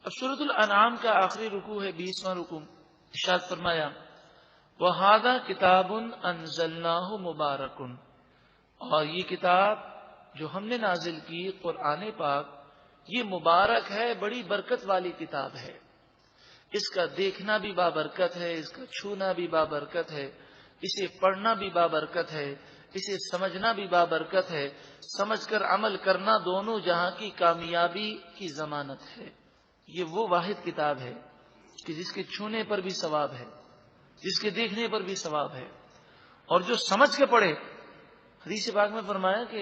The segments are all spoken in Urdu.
اب سورۃ الانعام کا آخری رکوع ہے 20واں رکوع. ارشاد فرمایا وَهَذَا كِتَابٌ أَنزَلْنَاهُ مُبَارَكٌ، اور یہ کتاب جو ہم نے نازل کی قرآن پاک یہ مبارک ہے، بڑی برکت والی کتاب ہے. اس کا دیکھنا بھی بابرکت ہے، اس کا چھونا بھی بابرکت ہے، اسے پڑھنا بھی بابرکت ہے، اسے سمجھنا بھی بابرکت ہے، سمجھ کر عمل کرنا دونوں جہاں کی کامیابی کی ضمانت ہے. یہ وہ واحد کتاب ہے کہ جس کے چھونے پر بھی ثواب ہے، جس کے دیکھنے پر بھی ثواب ہے، اور جو سمجھ کے پڑھے. حدیث پاک میں فرمایا کہ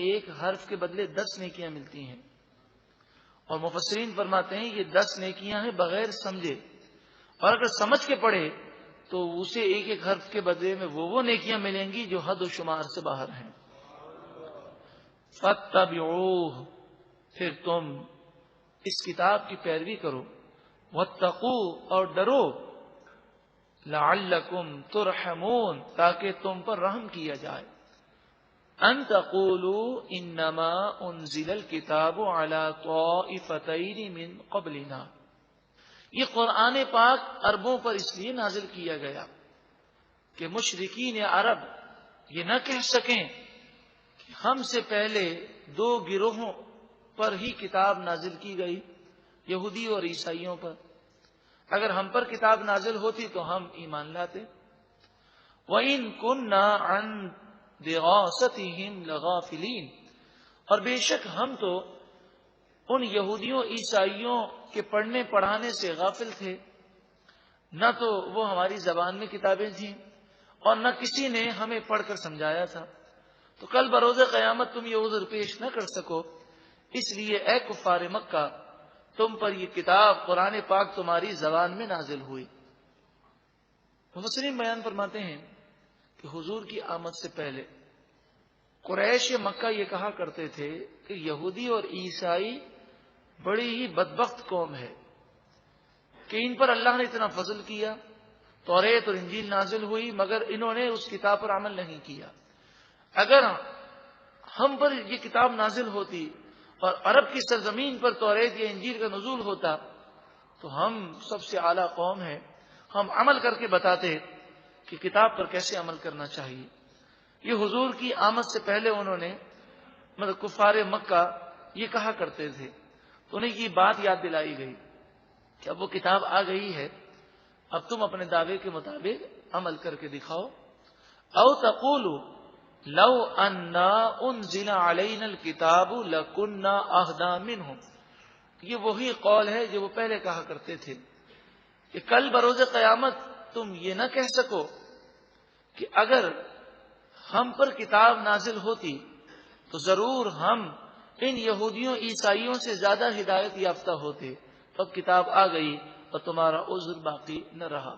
ایک حرف کے بدلے 10 نیکیاں ملتی ہیں، اور مفسرین فرماتے ہیں یہ 10 نیکیاں ہیں بغیر سمجھے، اور اگر سمجھ کے پڑھے تو اسے ایک ایک حرف کے بدلے میں وہ نیکیاں ملیں گی جو حد و شمار سے باہر ہیں. فَاتَّبِعُوهُ، پھر تم اس کتاب کی پیروی کرو. وَاتَّقُوا، اور ڈرو. لَعَلَّكُمْ تُرْحَمُونَ، تاکہ تم پر رحم کیا جائے. ان تقولوا انما انزل الكتاب على طائفتين من قبلنا، یہ قرآن پاک عربوں پر اس لیے نازل کیا گیا کہ مشرکین عرب یہ نہ کہہ سکیں کہ ہم سے پہلے 2 گروہوں پر ہی کتاب نازل کی گئی، یہودی اور عیسائیوں پر. اگر ہم پر کتاب نازل ہوتی تو ہم ایمان لاتے. وَإِن كُنَّا عَن دِرَاسَتِهِمْ لَغَافِلِينَ، اور بے شک ہم تو ان یہودیوں عیسائیوں کے پڑھنے پڑھانے سے غافل تھے. نہ تو وہ ہماری زبان میں کتابیں تھیں اور نہ کسی نے ہمیں پڑھ کر سمجھایا تھا. تو کل بروز قیامت تم یہ عذر پیش نہ کر سکو، اس لیے اے کفار مکہ تم پر یہ کتاب قرآن پاک تمہاری زبان میں نازل ہوئی. مفسرین بیان فرماتے ہیں کہ حضور کی آمد سے پہلے قریش مکہ یہ کہا کرتے تھے کہ یہودی اور عیسائی بڑی ہی بدبخت قوم ہے کہ ان پر اللہ نے اتنا فضل کیا، توریت اور انجیل نازل ہوئی، مگر انہوں نے اس کتاب پر عمل نہیں کیا. اگر ہم پر یہ کتاب نازل ہوتی اور عرب کی سرزمین پر توریت یا انجیل کا نزول ہوتا تو ہم سب سے اعلیٰ قوم ہیں، ہم عمل کر کے بتاتے کہ کتاب پر کیسے عمل کرنا چاہیے. یہ حضور کی آمد سے پہلے انہوں نے مطلب کفار مکہ یہ کہا کرتے تھے. تو انہیں یہ بات یاد دلائی گئی کہ اب وہ کتاب آ گئی ہے، اب تم اپنے دعوے کے مطابق عمل کر کے دکھاؤ. او تقولوا لو انا انزل علینا الکتاب لکنا اہدی منہم، یہ وہی قول ہے جو وہ پہلے کہا کرتے تھے کہ کل بروز قیامت تم یہ نہ کہہ سکو کہ اگر ہم پر کتاب نازل ہوتی تو ضرور ہم ان یہودیوں عیسائیوں سے زیادہ ہدایت یافتہ ہوتے. اب کتاب آ گئی اور تمہارا عذر باقی نہ رہا.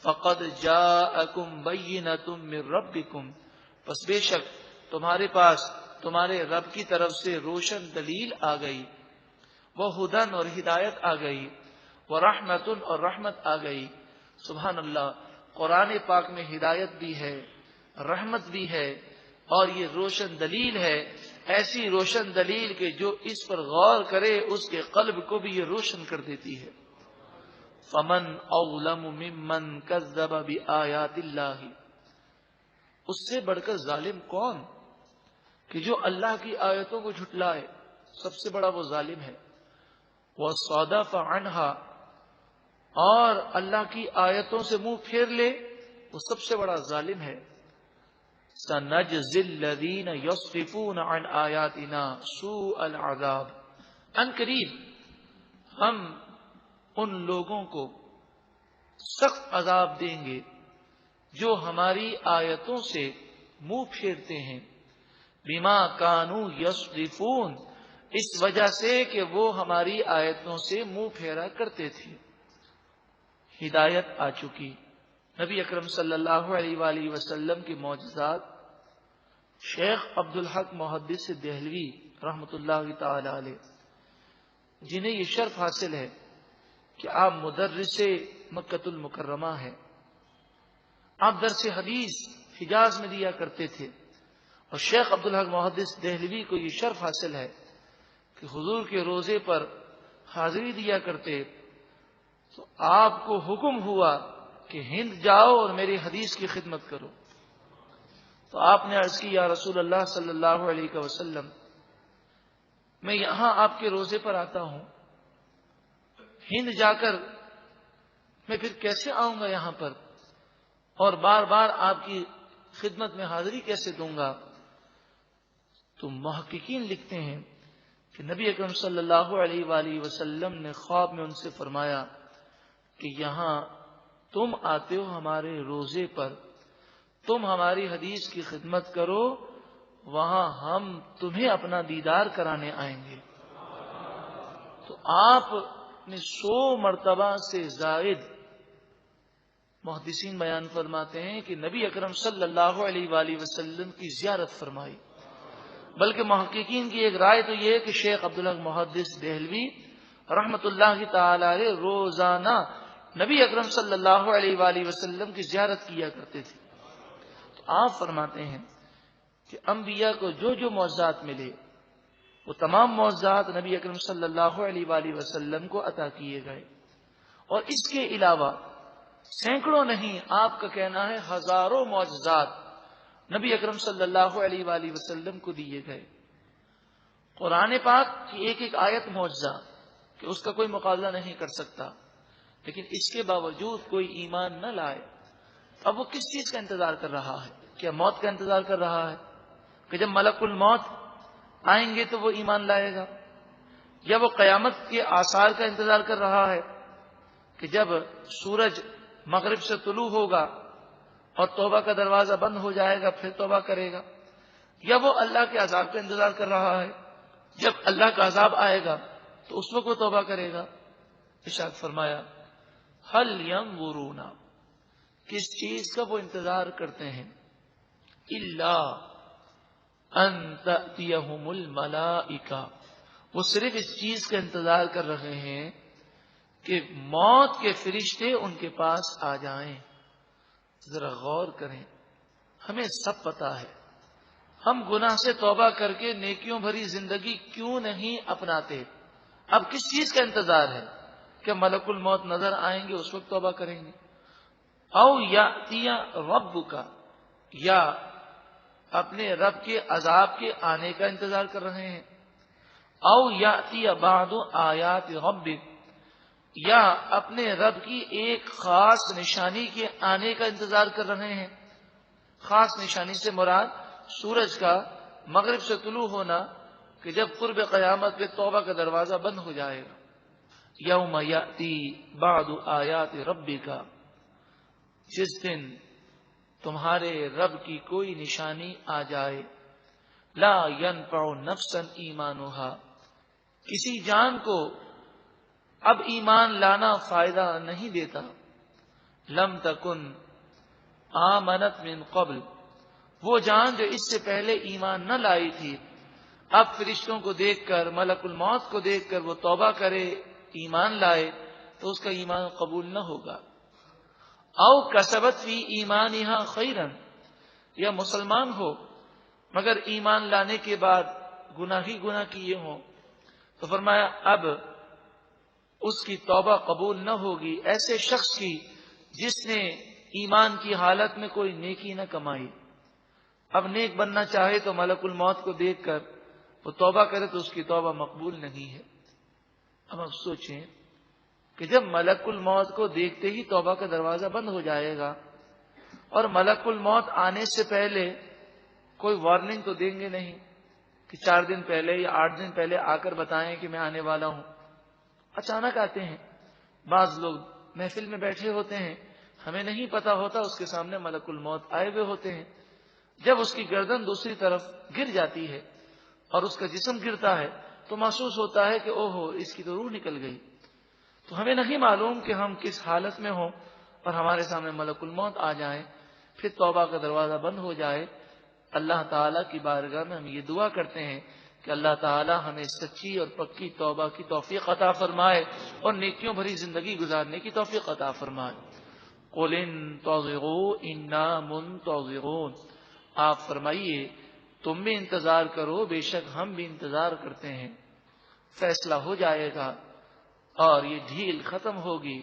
فقد جاءکم بینۃ من ربکم، پس بے شک تمہارے پاس تمہارے رب کی طرف سے روشن دلیل آ گئی. وہ ہدن اور ہدایت آ گئی، وہ رحمت اور رحمت آ گئی. سبحان اللہ، قرآن پاک میں ہدایت بھی ہے، رحمت بھی ہے، اور یہ روشن دلیل ہے. ایسی روشن دلیل کہ جو اس پر غور کرے اس کے قلب کو بھی یہ روشن کر دیتی ہے. فمن اظلم ممن کذب بآیات اللہ، اس سے بڑھ کر ظالم کون کہ جو اللہ کی آیتوں کو جھٹلائے، سب سے بڑا وہ ظالم ہے. وصدف عنہا، اور اللہ کی آیتوں سے منہ پھیر لے، وہ سب سے بڑا ظالم ہے. سنجزی الذین یصرفون عن آیاتنا سوء العذاب، ان قریب ہم ان لوگوں کو سخت عذاب دیں گے جو ہماری آیتوں سے منہ پھیرتے ہیں. بما کانوا یصرفون، اس وجہ سے کہ وہ ہماری آیتوں سے منہ پھیرا کرتے تھے. ہدایت آ چکی. نبی اکرم صلی اللہ علیہ وآلہ وسلم کے معجزات شیخ عبدالحق محدث دہلوی رحمۃ اللہ تعالی علیہ، جنہیں یہ شرف حاصل ہے کہ آپ مدرس مکۃ المکرمہ ہیں. آپ درس حدیث حجاز میں دیا کرتے تھے، اور شیخ عبدالحق محدث دہلوی کو یہ شرف حاصل ہے کہ حضور کے روزے پر حاضری دیا کرتے تو آپ کو حکم ہوا کہ ہند جاؤ اور میری حدیث کی خدمت کرو. تو آپ نے عرض کی یا رسول اللہ صلی اللہ علیہ وسلم میں یہاں آپ کے روزے پر آتا ہوں, ہند جا کر میں پھر کیسے آؤں گا یہاں پر, اور بار بار آپ کی خدمت میں حاضری کیسے دوں گا؟ تو محققین لکھتے ہیں کہ نبی اکرم صلی اللہ علیہ وآلہ وسلم نے خواب میں ان سے فرمایا کہ یہاں تم آتے ہو ہمارے روزے پر, تم ہماری حدیث کی خدمت کرو, وہاں ہم تمہیں اپنا دیدار کرانے آئیں گے. تو آپ نے 100 مرتبہ سے زائد محدثین بیان فرماتے ہیں کہ نبی اکرم صلی اللہ علیہ وآلہ وسلم کی زیارت فرمائی. بلکہ محققین کی ایک رائے تو یہ ہے کہ شیخ عبداللہ محدث دہلوی رحمت اللہ تعالی علیہ روزانہ نبی اکرم صلی اللہ علیہ وآلہ وسلم کی زیارت کیا کرتے تھے. تو آپ فرماتے ہیں کہ انبیاء کو جو جو معجزات ملے وہ تمام معجزات نبی اکرم صلی اللہ علیہ وآلہ وسلم کو عطا کیے گئے, اور اس کے علاوہ سینکڑوں نہیں, آپ کا کہنا ہے ہزاروں معجزات نبی اکرم صلی اللہ علیہ وآلہ وسلم کو دیے گئے. قرآن پاک کی ایک ایک آیت معجزہ کہ اس کا کوئی مقابلہ نہیں کر سکتا, لیکن اس کے باوجود کوئی ایمان نہ لائے. اب وہ کس چیز کا انتظار کر رہا ہے؟ کیا موت کا انتظار کر رہا ہے کہ جب ملک الموت آئیں گے تو وہ ایمان لائے گا؟ یا وہ قیامت کے آثار کا انتظار کر رہا ہے کہ جب سورج مغرب سے طلوع ہوگا اور توبہ کا دروازہ بند ہو جائے گا پھر توبہ کرے گا؟ یا وہ اللہ کے عذاب کا انتظار کر رہا ہے جب اللہ کا عذاب آئے گا تو اس وقت وہ توبہ کرے گا؟ ارشاد فرمایا هل ينظرون, کس چیز کا وہ انتظار کرتے ہیں؟ الا ان تأتيهم الملائکہ, وہ صرف اس چیز کا انتظار کر رہے ہیں کہ موت کے فرشتے ان کے پاس آ جائیں. ذرا غور کریں, ہمیں سب پتا ہے ہم گناہ سے توبہ کر کے نیکیوں بھری زندگی کیوں نہیں اپناتے. اب کس چیز کا انتظار ہے کہ ملک الموت نظر آئیں گے اس وقت توبہ کریں گے؟ او یأتی ربک, یا اپنے رب کے عذاب کے آنے کا انتظار کر رہے ہیں. او یأتی بعض آیات ربک, یا اپنے رب کی ایک خاص نشانی کے آنے کا انتظار کر رہے ہیں. خاص نشانی سے مراد سورج کا مغرب سے طلوع ہونا کہ جب قرب قیامت پہ توبہ کا دروازہ بند ہو جائے گا. یوم یأتی بعض آیات ربک, جس دن تمہارے رب کی کوئی نشانی آ جائے. لا ينفع نفسا ایمانها, کسی جان کو اب ایمان لانا فائدہ نہیں دیتا. لم تکن آمنت من قبل, وہ جان جو اس سے پہلے ایمان نہ لائی تھی اب فرشتوں کو دیکھ کر ملک الموت کو دیکھ کر وہ توبہ کرے ایمان لائے تو اس کا ایمان قبول نہ ہوگا. او کسبت فی ایمانہا خیرا, یا مسلمان ہو مگر ایمان لانے کے بعد گناہ ہی گناہ کیے ہوں تو فرمایا اب اس کی توبہ قبول نہ ہوگی ایسے شخص کی جس نے ایمان کی حالت میں کوئی نیکی نہ کمائی. اب نیک بننا چاہے تو ملک الموت کو دیکھ کر وہ توبہ کرے تو اس کی توبہ مقبول نہیں ہے. اب آپ سوچیں کہ جب ملک الموت کو دیکھتے ہی توبہ کا دروازہ بند ہو جائے گا اور ملک الموت آنے سے پہلے کوئی وارننگ تو دیں گے نہیں کہ 4 دن پہلے یا 8 دن پہلے آ کر بتائیں کہ میں آنے والا ہوں. اچانک آتے ہیں. بعض لوگ محفل میں بیٹھے ہوتے ہیں, ہمیں نہیں پتا ہوتا اس کے سامنے ملک الموت آئے ہوئے ہوتے ہیں. جب اس کی گردن دوسری طرف گر جاتی ہے اور اس کا جسم گرتا ہے تو محسوس ہوتا ہے کہ اوہو اس کی تو روح نکل گئی. تو ہمیں نہیں معلوم کہ ہم کس حالت میں ہوں اور ہمارے سامنے ملک الموت آ جائیں, پھر توبہ کا دروازہ بند ہو جائے. اللہ تعالیٰ کی بارگاہ میں ہم یہ دعا کرتے ہیں کہ اللہ تعالیٰ ہمیں سچی اور پکی توبہ کی توفیق عطا فرمائے اور نیکیوں بھری زندگی گزارنے کی توفیق عطا فرمائے. قل انتظروا انا منتظرون, آپ فرمائیے تم بھی انتظار کرو بے شک ہم بھی انتظار کرتے ہیں. فیصلہ ہو جائے گا اور یہ ڈھیل ختم ہوگی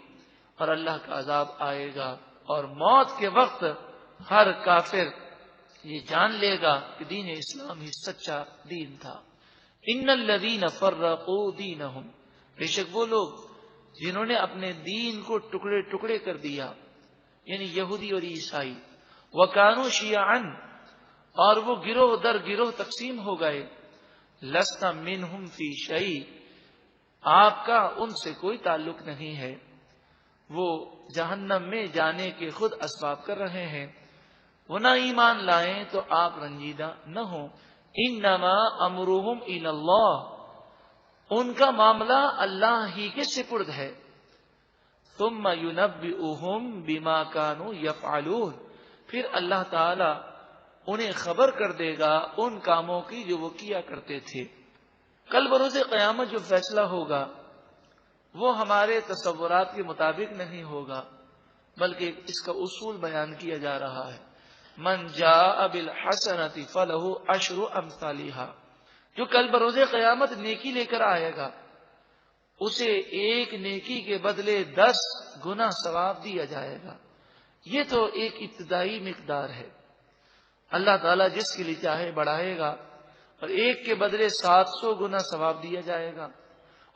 اور اللہ کا عذاب آئے گا، اور موت کے وقت ہر کافر یہ جان لے گا کہ دین اسلام ہی سچا دین تھا۔ ان الذین فرقوا دینہم، بے شک وہ لوگ جنہوں نے اپنے دین کو ٹکڑے ٹکڑے کر دیا، یعنی یہودی اور عیسائی، وکانوا شیعا، اور وہ گروہ در گروہ تقسیم ہو گئے، لست منہم فی شیء، آپ کا ان سے کوئی تعلق نہیں ہے، وہ جہنم میں جانے کے خود اسباب کر رہے ہیں، وہ نہ ایمان لائیں تو آپ رنجیدہ نہ ہوں۔ انما امرهم الی اللہ، ان کا معاملہ اللہ ہی کے سپرد ہے۔ ثم ینبئهم بما كانوا یفعلون، پھر اللہ تعالی انہیں خبر کر دے گا ان کاموں کی جو وہ کیا کرتے تھے۔ کل بروز قیامت جو فیصلہ ہوگا وہ ہمارے تصورات کے مطابق نہیں ہوگا، بلکہ اس کا اصول بیان کیا جا رہا ہے۔ من جاء بالحسنۃ فلہ عشر امثالھا، جو کل بروز قیامت نیکی لے کر آئے گا اسے ایک نیکی کے بدلے 10 گنا ثواب دیا جائے گا۔ یہ تو ایک ابتدائی مقدار ہے، اللہ تعالیٰ جس کے لیے چاہے بڑھائے گا، اور ایک کے بدلے 700 گنا ثواب دیا جائے گا۔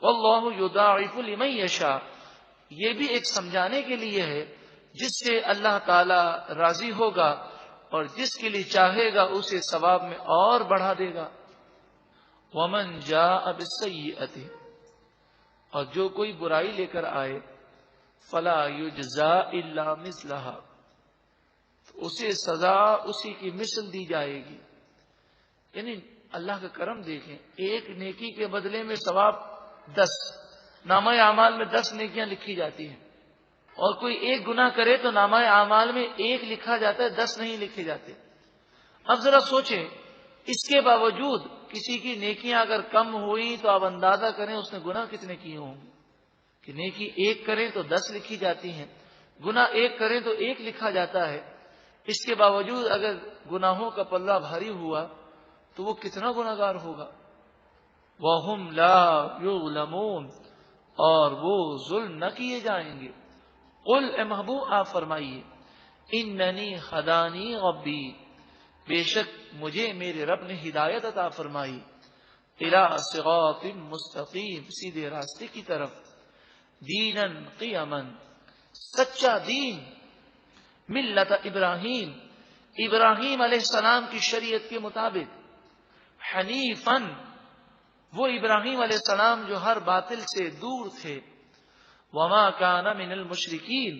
واللہ یضاعف لمن یشاء، یہ بھی ایک سمجھانے کے لیے ہے جس سے اللہ تعالیٰ راضی ہوگا اور جس کے لیے چاہے گا اسے ثواب میں اور بڑھا دے گا۔ ومن جاء بالسیئۃ، اور جو کوئی برائی لے کر آئے، فلا یجزا الا مثلھا، اسے سزا اسی کی مثل دی جائے گی۔ یعنی اللہ کا کرم دیکھیں، ایک نیکی کے بدلے میں ثواب 10، نامہ اعمال میں 10 نیکیاں لکھی جاتی ہیں، اور کوئی ایک گناہ کرے تو نامہ اعمال میں 1 لکھا جاتا ہے، 10 نہیں لکھے جاتے۔ اب ذرا سوچیں، اس کے باوجود کسی کی نیکیاں اگر کم ہوئی تو آپ اندازہ کریں اس نے گناہ کتنے کیے ہوں گے، کہ نیکی 1 کریں تو 10 لکھی جاتی ہیں، گناہ 1 کریں تو 1 لکھا جاتا ہے۔ اس کے باوجود اگر گناہوں کا پلہ بھاری ہوا تو وہ کتنا گناہگار ہوگا۔ وَهُمْ لَا يُظْلَمُونَ، اور وہ ظلم نہ کیے جائیں گے۔ قل، اے محبوب آپ فرمائیے، اننی ہدانی ربی، بے شک مجھے میرے رب نے ہدایت عطا فرمائی، الی صراط مستقیم، سیدھے راستے کی طرف، دینا قیما، سچا دین، ملت ابراہیم، ابراہیم علیہ السلام کی شریعت کے مطابق، حنیفاً، وہ ابراہیم علیہ السلام جو ہر باطل سے دور تھے، وما کان من المشرکین،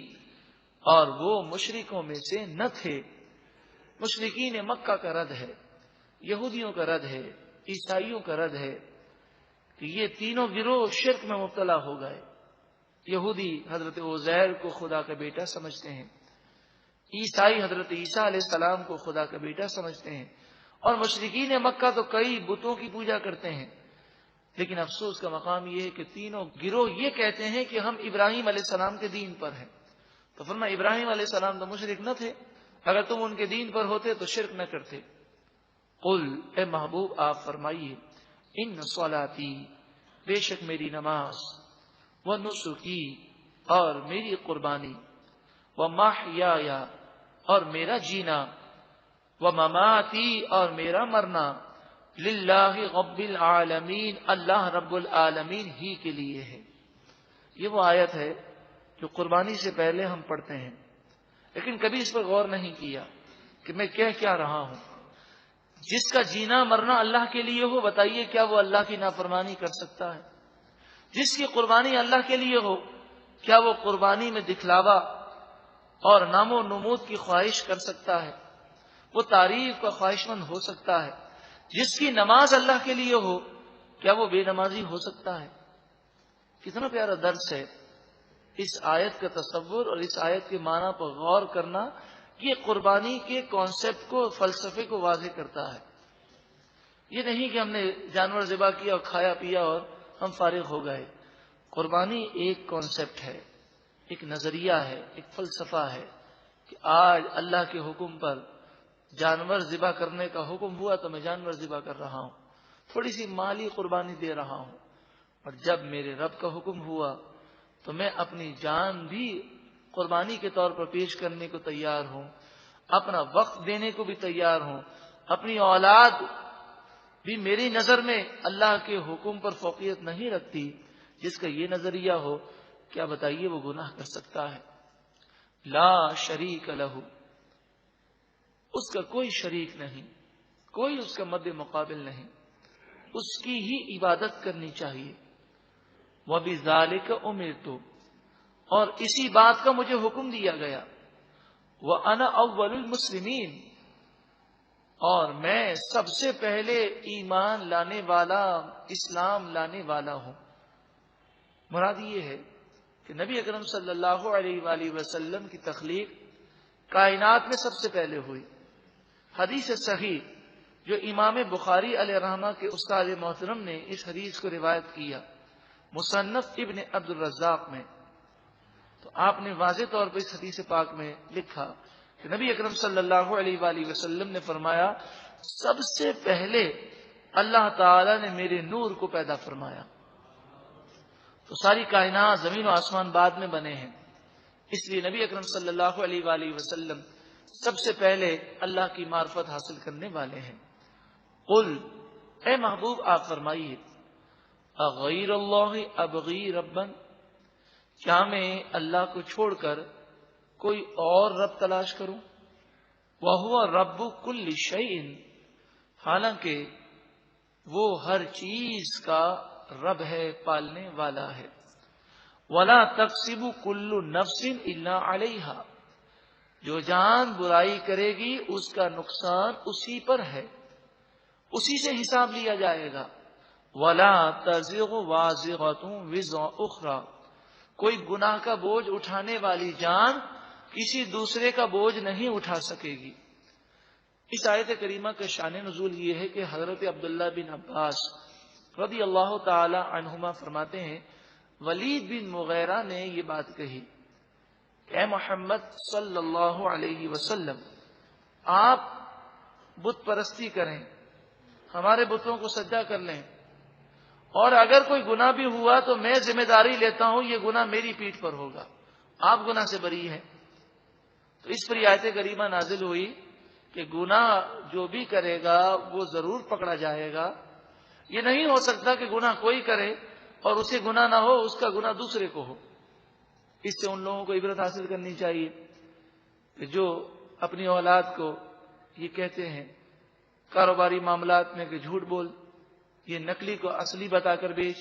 اور وہ مشرکوں میں سے نہ تھے۔ مشرکین مکہ کا رد ہے، یہودیوں کا رد ہے، عیسائیوں کا رد ہے کہ یہ تینوں گروہ شرک میں مبتلا ہو گئے۔ یہودی حضرت عزیر کو خدا کا بیٹا سمجھتے ہیں، عیسائی حضرت عیسیٰ علیہ السلام کو خدا کا بیٹا سمجھتے ہیں، اور مشرکین مکہ تو کئی بتوں کی پوجا کرتے ہیں۔ لیکن افسوس کا مقام یہ ہے کہ تینوں گروہ یہ کہتے ہیں کہ ہم ابراہیم علیہ السلام کے دین پر ہیں۔ تو فرمایا ابراہیم علیہ السلام تو مشرک نہ تھے، اگر تم ان کے دین پر ہوتے تو شرک نہ کرتے۔ قل، اے محبوب آپ فرمائیے، ان صلاتی، بے شک میری نماز، ونسکی، اور میری قربانی، ومحیایا، اور میرا جینا، ومماتی، اور میرا مرنا، للہ رب العالمین، اللہ رب العالمین ہی کے لیے ہے۔ یہ وہ آیت ہے جو قربانی سے پہلے ہم پڑھتے ہیں، لیکن کبھی اس پر غور نہیں کیا کہ میں کہہ کیا رہا ہوں۔ جس کا جینا مرنا اللہ کے لیے ہو، بتائیے کیا وہ اللہ کی نافرمانی کر سکتا ہے؟ جس کی قربانی اللہ کے لیے ہو، کیا وہ قربانی میں دکھلاوا اور نام و نمود کی خواہش کر سکتا ہے؟ وہ تعریف کا خواہش مند ہو سکتا ہے؟ جس کی نماز اللہ کے لیے ہو، کیا وہ بے نمازی ہو سکتا ہے؟ کتنا پیارا درس ہے اس آیت کا تصور اور اس آیت کے معنی پر غور کرنا۔ یہ قربانی کے کانسیپٹ کو، فلسفے کو واضح کرتا ہے۔ یہ نہیں کہ ہم نے جانور ذبح کیا اور کھایا پیا اور ہم فارغ ہو گئے۔ قربانی ایک کانسیپٹ ہے، ایک نظریہ ہے، ایک فلسفہ ہے کہ آج اللہ کے حکم پر جانور ذبح کرنے کا حکم ہوا تو میں جانور ذبح کر رہا ہوں، تھوڑی سی مالی قربانی دے رہا ہوں، اور جب میرے رب کا حکم ہوا تو میں اپنی جان بھی قربانی کے طور پر پیش کرنے کو تیار ہوں، اپنا وقت دینے کو بھی تیار ہوں، اپنی اولاد بھی میری نظر میں اللہ کے حکم پر فوقیت نہیں رکھتی۔ جس کا یہ نظریہ ہو، کیا بتائیے وہ گناہ کر سکتا ہے؟ لا شریک لہ، اس کا کوئی شریک نہیں، کوئی اس کا مد مقابل نہیں، اس کی ہی عبادت کرنی چاہیے۔ وَبِذَالِكَ أُمِرْتُ، اور اسی بات کا مجھے حکم دیا گیا۔ وَأَنَا أَوَّلُ الْمُسْلِمِينَ، اور میں سب سے پہلے ایمان لانے والا، اسلام لانے والا ہوں۔ مراد یہ ہے کہ نبی اکرم صلی اللہ علیہ وآلہ وسلم کی تخلیق کائنات میں سب سے پہلے ہوئی۔ حدیث صحیح جو امام بخاری علیہ رحمہ کے استاد محترم نے اس حدیث کو روایت کیا مصنف ابن عبد الرزاق میں، تو آپ نے واضح طور پر اس حدیث پاک میں لکھا کہ نبی اکرم صلی اللہ علیہ وآلہ وسلم نے فرمایا، سب سے پہلے اللہ تعالی نے میرے نور کو پیدا فرمایا۔ تو ساری کائنات زمین و آسمان بعد میں بنے ہیں، اس لیے نبی اکرم صلی اللہ علیہ وآلہ وسلم سب سے پہلے اللہ کی معرفت حاصل کرنے والے ہیں۔ قل، اے محبوب آپ فرمائیے، اغیر اللہ ابغی ربا، کیا میں اللہ کو چھوڑ کر کوئی اور رب تلاش کروں؟ وَهُوَ رَبُّ كُلِّ شَيْءٍ، حالانکہ وہ ہر چیز کا رب ہے، پالنے والا ہے۔ وَلَا تَكْسِبُ كُلُّ نَفْسٍ إِلَّا عَلَيْهَا، جو جان برائی کرے گی اس کا نقصان اسی پر ہے، اسی سے حساب لیا جائے گا۔ وَلَا تَزِرُ وَازِرَةٌ وِزْرَ أُخْرَى، کوئی گناہ کا بوجھ اٹھانے والی جان کسی دوسرے کا بوجھ نہیں اٹھا سکے گی۔ اس آیت کریمہ کا شان نزول یہ ہے کہ حضرت عبداللہ بن عباس رضی اللہ تعالی عنہما فرماتے ہیں، ولید بن مغیرہ نے یہ بات کہی، اے محمد صلی اللہ علیہ وسلم، آپ بت پرستی کریں، ہمارے بتوں کو سجدہ کر لیں، اور اگر کوئی گناہ بھی ہوا تو میں ذمہ داری لیتا ہوں، یہ گناہ میری پیٹھ پر ہوگا، آپ گناہ سے بری ہیں۔ تو اس پر آیت کریمہ نازل ہوئی کہ گناہ جو بھی کرے گا وہ ضرور پکڑا جائے گا۔ یہ نہیں ہو سکتا کہ گناہ کوئی کرے اور اسے گناہ نہ ہو، اس کا گناہ دوسرے کو ہو۔ اس سے ان لوگوں کو عبرت حاصل کرنی چاہیے کہ جو اپنی اولاد کو یہ کہتے ہیں کاروباری معاملات میں کہ جھوٹ بول، یہ نکلی کو اصلی بتا کر بیچ،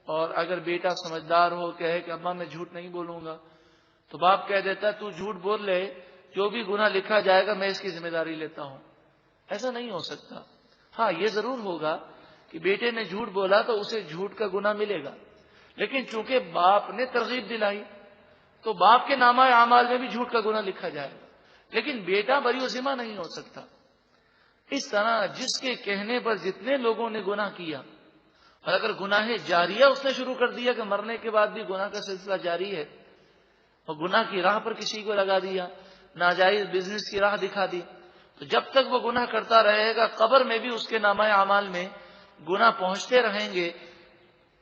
اور اگر بیٹا سمجھدار ہو کہے کہ ابا میں جھوٹ نہیں بولوں گا، تو باپ کہہ دیتا تو جھوٹ بول لے، جو بھی گناہ لکھا جائے گا میں اس کی ذمہ داری لیتا ہوں۔ ایسا نہیں ہو سکتا۔ ہاں یہ ضرور ہوگا کہ بیٹے نے جھوٹ بولا تو اسے جھوٹ کا گناہ ملے گا، لیکن چونکہ باپ نے ترغیب دلائی تو باپ کے نامہ اعمال میں بھی جھوٹ کا گناہ لکھا جائے گا، لیکن بیٹا بری و ذمہ نہیں ہو سکتا۔ اس طرح جس کے کہنے پر جتنے لوگوں نے گناہ کیا، اور اگر گناہ جاریہ اس نے شروع کر دیا کہ مرنے کے بعد بھی گناہ کا سلسلہ جاری ہے، اور گناہ کی راہ پر کسی کو لگا دیا، ناجائز بزنس کی راہ دکھا دی، تو جب تک وہ گناہ کرتا رہے گا قبر میں بھی اس کے نامہ اعمال میں گناہ پہنچتے رہیں گے،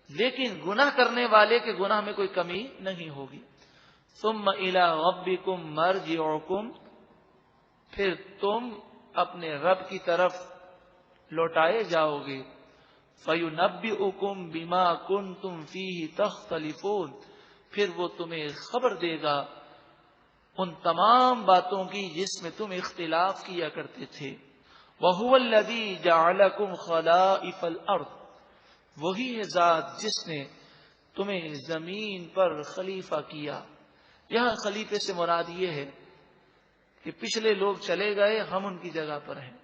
لیکن گناہ کرنے والے کے گناہ میں کوئی کمی نہیں ہوگی۔ ثم الی ربکم مرجعکم، پھر تم اپنے رب کی طرف لوٹائے جاؤ گے۔ فینبئکم بما کنتم فیہ تختلفون، پھر وہ تمہیں خبر دے گا ان تمام باتوں کی جس میں تم اختلاف کیا کرتے تھے۔ وَهُوَ الَّذِي جَعَلَكُمْ خَلَائِفَ الْأَرْضِ، وہی ہے ذات جس نے تمہیں زمین پر خلیفہ کیا۔ یہاں خلیفے سے مراد یہ ہے کہ پچھلے لوگ چلے گئے، ہم ان کی جگہ پر ہیں۔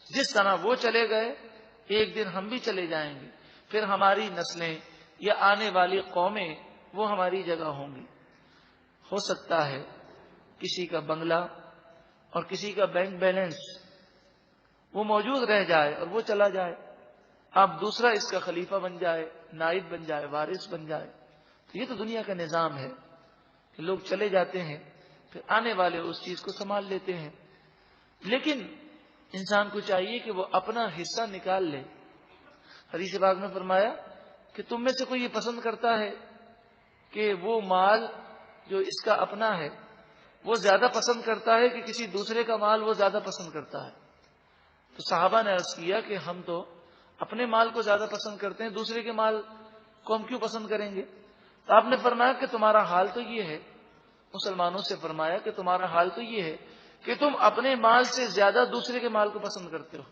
جس طرح وہ چلے گئے ایک دن ہم بھی چلے جائیں گے، پھر ہماری نسلیں یا آنے والی قومیں وہ ہماری جگہ ہوں گی۔ ہو سکتا ہے کسی کا بنگلہ اور کسی کا بینک بیلنس وہ موجود رہ جائے اور وہ چلا جائے، اب دوسرا اس کا خلیفہ بن جائے، نائب بن جائے، وارث بن جائے۔ تو یہ تو دنیا کا نظام ہے کہ لوگ چلے جاتے ہیں، پھر آنے والے اس چیز کو سنبھال لیتے ہیں۔ لیکن انسان کو چاہیے کہ وہ اپنا حصہ نکال لے۔ حدیث پاک میں فرمایا کہ تم میں سے کوئی یہ پسند کرتا ہے کہ وہ مال جو اس کا اپنا ہے وہ زیادہ پسند کرتا ہے کہ کسی دوسرے کا مال وہ زیادہ پسند کرتا ہے؟ تو صحابہ نے عرض کیا کہ ہم تو اپنے مال کو زیادہ پسند کرتے ہیں، دوسرے کے مال کو ہم کیوں پسند کریں گے؟ تو آپ نے فرمایا کہ تمہارا حال تو یہ ہے، مسلمانوں سے فرمایا کہ تمہارا حال تو یہ ہے کہ تم اپنے مال سے زیادہ دوسرے کے مال کو پسند کرتے ہو۔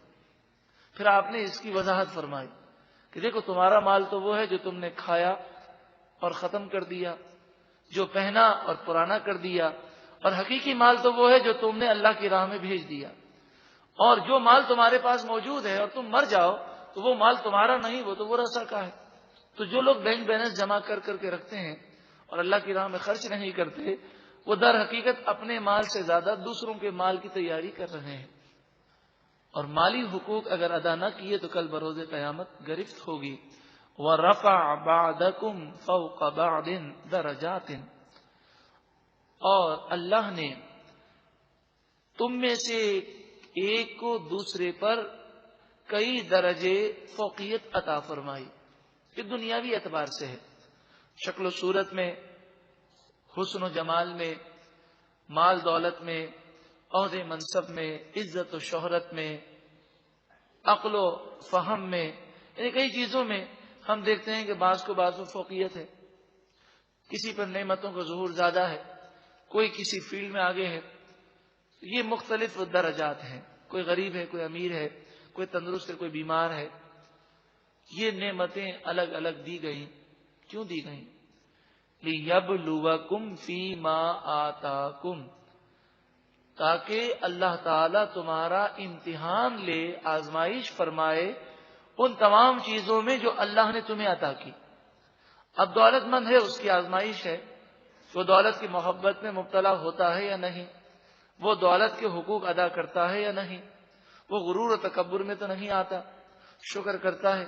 پھر آپ نے اس کی وضاحت فرمائی کہ دیکھو تمہارا مال تو وہ ہے جو تم نے کھایا اور ختم کر دیا، جو پہنا اور پرانا کر دیا، اور حقیقی مال تو وہ ہے جو تم نے اللہ کی راہ میں بھیج دیا۔ اور جو مال تمہارے پاس موجود ہے اور تم مر جاؤ تو وہ مال تمہارا نہیں، وہ تو ورثہ کا ہے۔ تو جو لوگ بینک بیلنس جمع کر کر کے رکھتے ہیں اور اللہ کی راہ میں خرچ نہیں کرتے، وہ در حقیقت اپنے مال سے زیادہ دوسروں کے مال کی تیاری کر رہے ہیں، اور مالی حقوق اگر ادا نہ کیے تو کل بروز قیامت گرفت ہوگی۔ وَرَفَعَ بَعْدَكُمْ فَوْقَ بَعْدٍ دَرَجَاتٍ، اور اللہ نے تم میں سے ایک کو دوسرے پر کئی درجے فوقیت عطا فرمائی۔ یہ دنیاوی اعتبار سے ہے، شکل و صورت میں، حسن و جمال میں، مال دولت میں، عہدے منصب میں، عزت و شہرت میں، عقل و فہم میں، یعنی کئی چیزوں میں ہم دیکھتے ہیں کہ بعض کو بعض میں فوقیت ہے، کسی پر نعمتوں کا ظہور زیادہ ہے، کوئی کسی فیلڈ میں آگے ہے۔ یہ مختلف درجات ہیں، کوئی غریب ہے، کوئی امیر ہے، کوئی تندرست ہے، کوئی بیمار ہے۔ یہ نعمتیں الگ الگ دی گئیں، کیوں دی گئیں؟ لِيَبْلُوَكُمْ فِي مَا آتَاكُمْ، تاکہ اللہ تعالی تمہارا امتحان لے، آزمائش فرمائے ان تمام چیزوں میں جو اللہ نے تمہیں عطا کی۔ اب دولت مند ہے، اس کی آزمائش ہے، وہ دولت کی محبت میں مبتلا ہوتا ہے یا نہیں، وہ دولت کے حقوق ادا کرتا ہے یا نہیں، وہ غرور و تکبر میں تو نہیں آتا، شکر کرتا ہے۔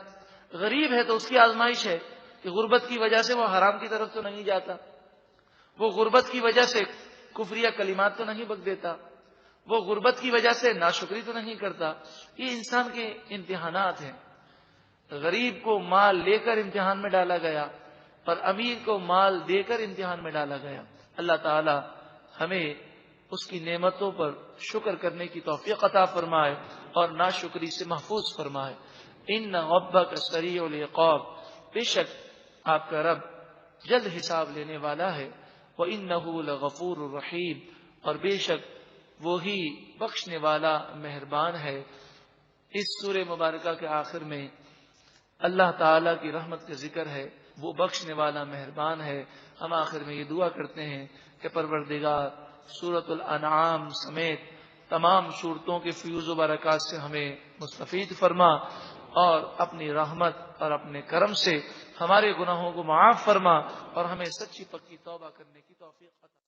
غریب ہے تو اس کی آزمائش ہے کہ غربت کی وجہ سے وہ حرام کی طرف تو نہیں جاتا، وہ غربت کی وجہ سے کفریہ کلمات تو نہیں بک دیتا، وہ غربت کی وجہ سے ناشکری تو نہیں کرتا۔ یہ انسان کے امتحانات ہیں۔ غریب کو مال لے کر امتحان میں ڈالا گیا اور امیر کو مال دے کر امتحان میں ڈالا گیا۔ اللہ تعالی ہمیں اس کی نعمتوں پر شکر کرنے کی توفیق عطا فرمائے اور ناشکری سے محفوظ فرمائے۔ ان ربک سریع العقاب، بے شک آپ کا رب جلد حساب لینے والا ہے۔ وَإِنَّهُ لَغَفُورٌ رَحِيمٌ، اور بے شک وہی بخشنے والا مہربان ہے۔ اس سورہ مبارکہ کے آخر میں اللہ تعالی کی رحمت کا ذکر ہے، وہ بخشنے والا مہربان ہے۔ ہم آخر میں یہ دعا کرتے ہیں کہ پروردگار سورۃ الانعام سمیت تمام صورتوں کے فیوز و برکات سے ہمیں مستفید فرما، اور اپنی رحمت اور اپنے کرم سے ہمارے گناہوں کو معاف فرما، اور ہمیں سچی پکی توبہ کرنے کی توفیق عطا